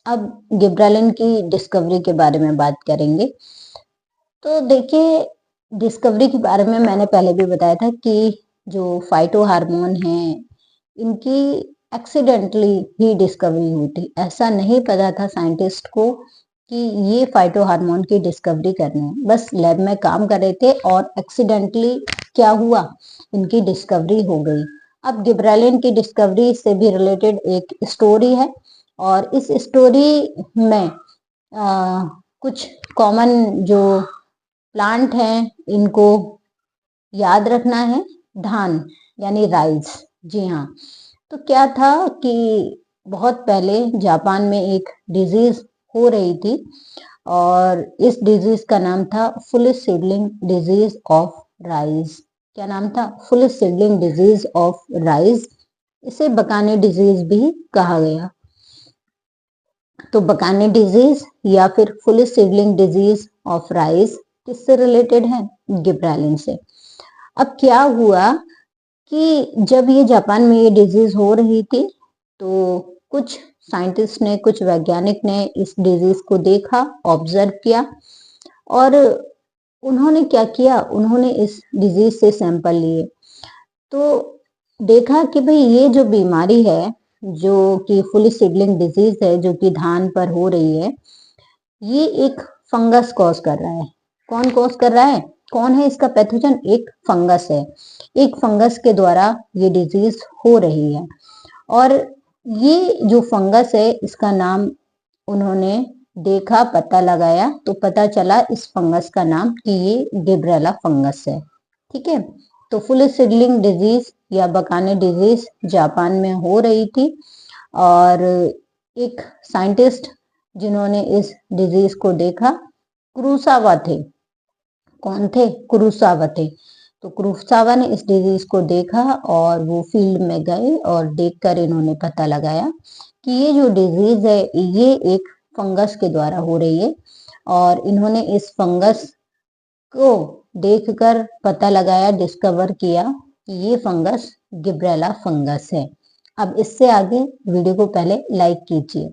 अब गिबरेलिन की डिस्कवरी के बारे में बात करेंगे। तो देखिए, डिस्कवरी के बारे में मैंने पहले भी बताया था कि जो फाइटो हार्मोन है, इनकी एक्सीडेंटली ही डिस्कवरी हुई थी। ऐसा नहीं पता था साइंटिस्ट को कि ये फाइटो हार्मोन की डिस्कवरी करनी है। बस लैब में काम कर रहे थे और एक्सीडेंटली क्या हुआ, इनकी डिस्कवरी हो गई। अब गिबरेलिन की डिस्कवरी से भी रिलेटेड एक स्टोरी है और इस स्टोरी में कुछ कॉमन जो प्लांट हैं इनको याद रखना है। धान यानी राइस, जी हाँ। तो क्या था कि बहुत पहले जापान में एक डिजीज हो रही थी और इस डिजीज का नाम था full seedling disease of rice. क्या नाम था? Full seedling disease of rice. इसे बकाने डिजीज भी कहा गया। तो बकाने डिजीज या फिर full seedling disease of rice किससे रिलेटेड है? गिबरेलिन से। अब क्या हुआ कि जब ये जापान में ये डिजीज हो रही थी तो कुछ साइंटिस्ट ने, कुछ वैज्ञानिक ने इस डिजीज को देखा, ऑब्जर्व किया और उन्होंने क्या किया, उन्होंने इस डिजीज से सैंपल लिए। तो देखा कि भाई ये जो बीमारी है, जो कि फुल सीडलिंग डिजीज है, जो कि धान पर हो रही है, ये एक फंगस कॉज कर रहा है। कौन कॉज कर रहा है? कौन है इसका पैथोजन? एक फंगस है। एक फंगस के द्वारा ये डिजीज हो रही है और ये जो फंगस है इसका नाम उन्होंने देखा, पता लगाया तो पता चला इस फंगस का नाम कि ये गिबरेला फंगस है। ठीक है। तो फुल सीडलिंग डिजीज या बकाने डिजीज जापान में हो रही थी और एक साइंटिस्ट जिन्होंने इस डिजीज को देखा कुरोसावा थे। कौन थे? कुरोसावा थे। तो कुरोसावा ने इस डिजीज को देखा और वो फील्ड में गए और देखकर इन्होंने पता लगाया कि ये जो डिजीज है ये एक फंगस के द्वारा हो रही है और इन्होंने इस फंगस को देखकर पता लगाया, डिस्कवर किया कि ये फंगस गिबरेला फंगस है। अब इससे आगे वीडियो को पहले लाइक कीजिए।